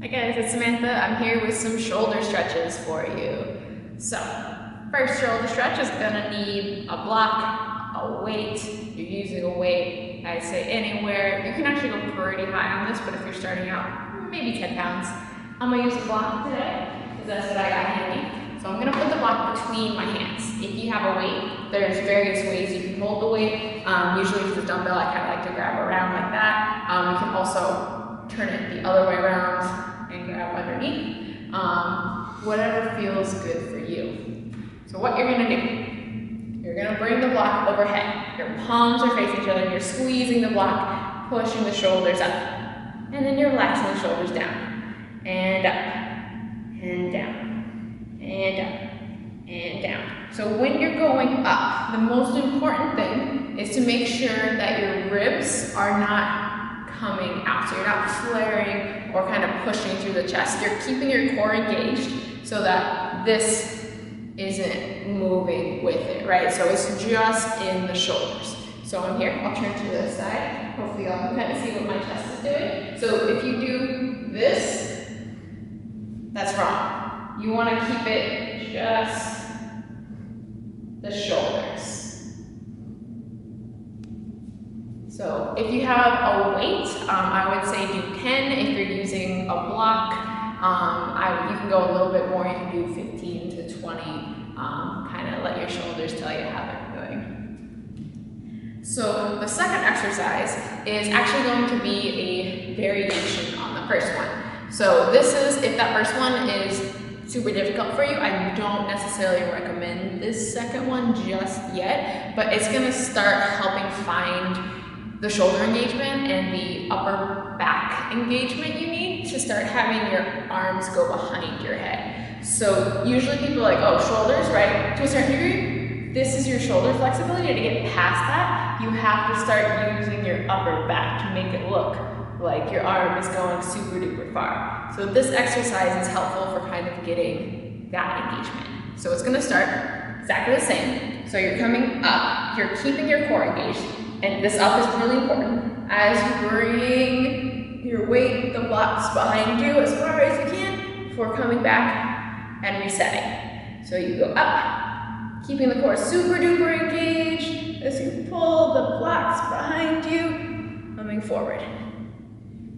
Hi guys, it's Samantha. I'm here with some shoulder stretches for you. So, first shoulder stretch is gonna need a block, a weight. You're using a weight, I'd say anywhere. You can actually go pretty high on this, but if you're starting out, maybe 10 pounds. I'm gonna use a block today, because that's what I got handy. So I'm gonna put the block between my hands. If you have a weight, there's various ways you can hold the weight. Usually with the dumbbell, I kind of like to grab around like that. You can also turn it the other way around and grab underneath. Whatever feels good for you. So what you're gonna do, you're gonna bring the block overhead. Your palms are facing each other and you're squeezing the block, pushing the shoulders up. And then you're relaxing the shoulders down. And up, and down, and up, and down. So when you're going up, the most important thing is to make sure that your ribs are not coming out. So you're not flaring or kind of pushing through the chest. You're keeping your core engaged so that this isn't moving with it, right? So it's just in the shoulders. So I'm here, I'll turn to this side. Hopefully y'all can kind of see what my chest is doing. So if you do this, that's wrong. You want to keep it just the shoulders. So if you have a weight, I would say do 10. If you're using a block, you can go a little bit more. You can do 15 to 20. Kind of let your shoulders tell you how they're doing. So the second exercise is actually going to be a variation on the first one. So this is, if that first one is super difficult for you, I don't necessarily recommend this second one just yet, but it's gonna start helping find the shoulder engagement and the upper back engagement you need to start having your arms go behind your head. So usually people are like, oh, shoulders, right? To a certain degree, this is your shoulder flexibility. To get past that, you have to start using your upper back to make it look like your arm is going super duper far. So this exercise is helpful for kind of getting that engagement. So it's gonna start exactly the same. So you're coming up, you're keeping your core engaged, and this up is really important. As you bring your weight, the blocks behind you as far as you can before coming back and resetting. So you go up, keeping the core super duper engaged as you pull the blocks behind you, coming forward.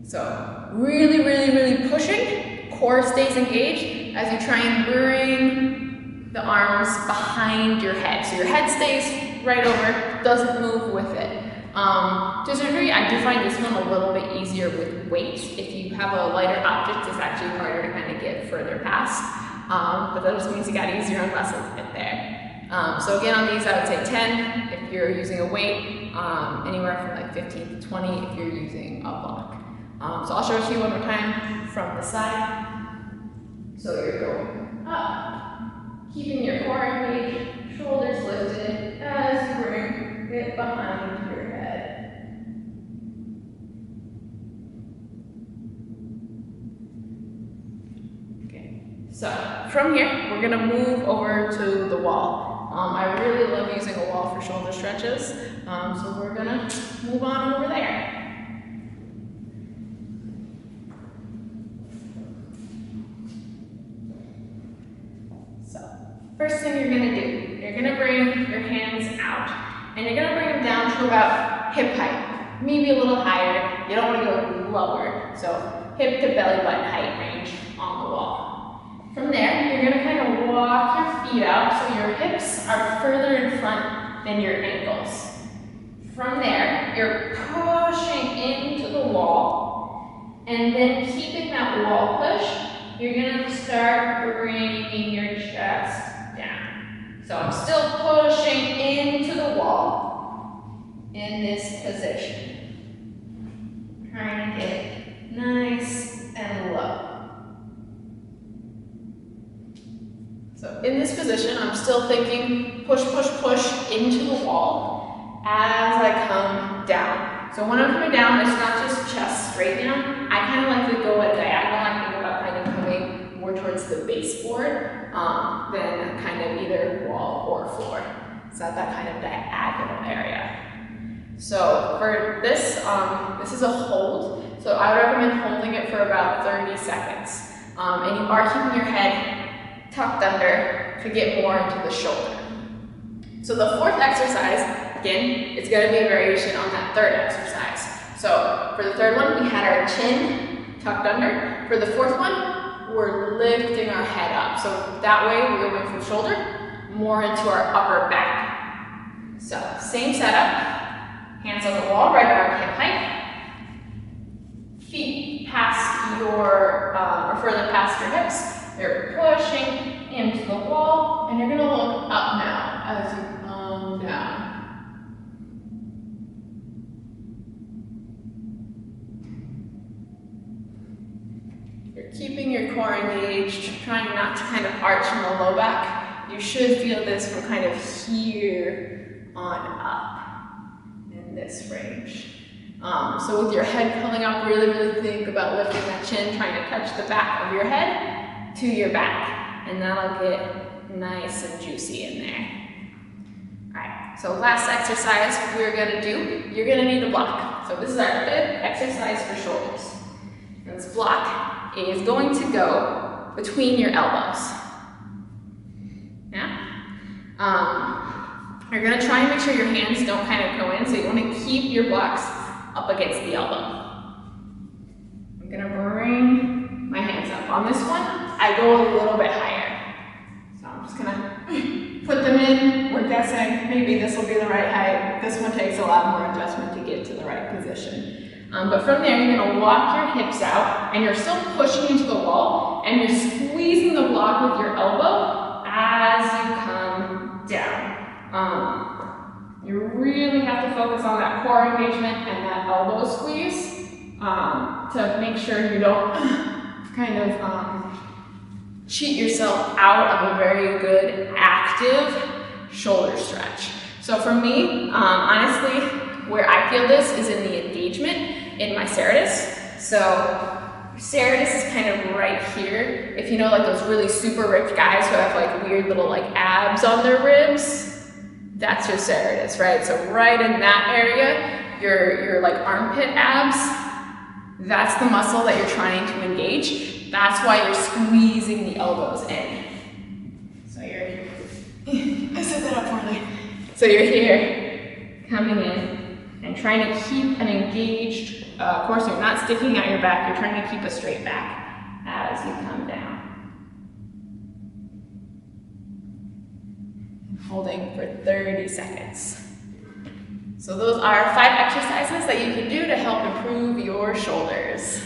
So really, really, really pushing, core stays engaged as you try and bring the arms behind your head. So your head stays right over, doesn't move with it. To a certain degree, I do find this one a little bit easier with weight. If you have a lighter object, it's actually harder to kind of get further past. But that just means you got easier on muscles to get there. So again, on these, I would say 10 if you're using a weight, anywhere from like 15 to 20 if you're using a block. So I'll show it to you one more time from the side. So you're going up, keeping your core engaged, shoulders lifted as you bring it behind your head. Okay, so from here, we're gonna move over to the wall. I really love using a wall for shoulder stretches, so we're gonna move on over there. First thing you're gonna do, you're gonna bring your hands out and you're gonna bring them down to about hip height, maybe a little higher. You don't wanna go lower, so hip to belly button height range on the wall. From there, you're gonna kind of walk your feet out so your hips are further in front than your ankles. From there, you're pushing into the wall and then keeping that wall push, you're gonna start bringing your chest down. So I'm still pushing into the wall in this position. Trying to get it nice and low. So in this position, I'm still thinking push, push, push into the wall as I come down. So when I'm coming down, it's not just chest straight down. I kind of like to go at diagonal. I think about kind of coming more towards the baseboard than kind of either wall or floor. So that kind of diagonal area. So for this, this is a hold. So I would recommend holding it for about 30 seconds. And you are keeping your head tucked under to get more into the shoulder. So the fourth exercise, again, it's going to be a variation on that third exercise. So for the third one, we had our chin tucked under. For the fourth one, we're lifting our head up. So that way we're going from shoulder more into our upper back. So same setup, hands on the wall, right around hip height. Feet past your, or further past your hips. You're pushing into the wall, and you're going to look up now as you come down. You're keeping your core engaged, trying not to kind of arch from the low back. You should feel this from kind of here on up in this range. So with your head pulling up, really think about lifting that chin, trying to touch the back of your head to your back. And that'll get nice and juicy in there. All right, so last exercise we're gonna do, you're gonna need a block. So this is our fifth exercise for shoulders. And this block is going to go between your elbows. Yeah? You're gonna try and make sure your hands don't kind of go in, so you wanna keep your blocks up against the elbow. I'm gonna bring my hands up. On this one, I go a little bit higher. So I'm just gonna put them in. We're guessing maybe this will be the right height. This one takes a lot more adjustment to get to the right position. But from there, you're gonna walk your hips out, and you're still pushing into the wall, and you're squeezing the block with your elbow as you come down. You really have to focus on that core engagement and that elbow squeeze to make sure you don't kind of cheat yourself out of a very good active shoulder stretch. So for me, honestly, where I feel this is in the engagement in my serratus. So serratus is kind of right here. If you know like those really super ripped guys who have like weird little like abs on their ribs, that's your serratus, right? So right in that area, your like armpit abs, that's the muscle that you're trying to engage. That's why you're squeezing the elbows in. So I set that up poorly. So you're here, coming in, and trying to keep an engaged core. So you're not sticking out your back, you're trying to keep a straight back as you come down. Holding for 30 seconds. So those are 5 exercises that you can do to help improve your shoulders.